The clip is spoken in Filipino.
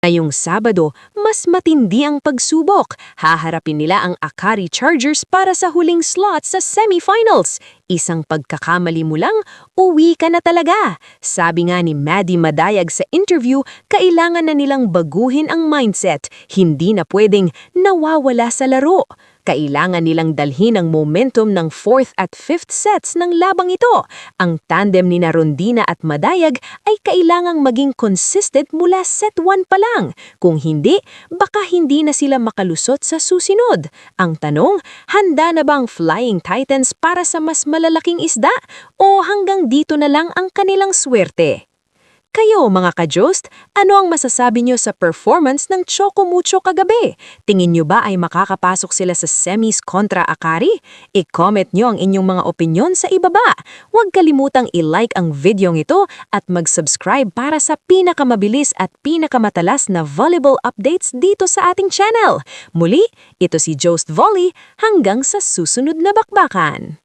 Ngayong Sabado, mas matindi ang pagsubok. Haharapin nila ang Akari Chargers para sa huling slot sa semifinals. Isang pagkakamali mo lang, uwi ka na talaga. Sabi nga ni Maddie Madayag sa interview, kailangan na nilang baguhin ang mindset. Hindi na pwedeng nawawala sa laro. Kailangan nilang dalhin ang momentum ng 4th at 5th sets ng labang ito. Ang tandem ni Rondina at Madayag ay kailangang maging consistent mula set 1 pa lang. Kung hindi, baka hindi na sila makalusot sa susunod. Ang tanong, handa na ba ang Flying Titans para sa mas malalaking isda? O hanggang dito na lang ang kanilang swerte? Kayo mga ka-Jost, ano ang masasabi nyo sa performance ng Choco Mucho kagabi? Tingin nyo ba ay makakapasok sila sa semis kontra Akari? I-comment nyo ang inyong mga opinyon sa ibaba. Huwag kalimutang i-like ang video ito at mag-subscribe para sa pinakamabilis at pinakamatalas na volleyball updates dito sa ating channel. Muli, ito si Jost Volley hanggang sa susunod na bakbakan.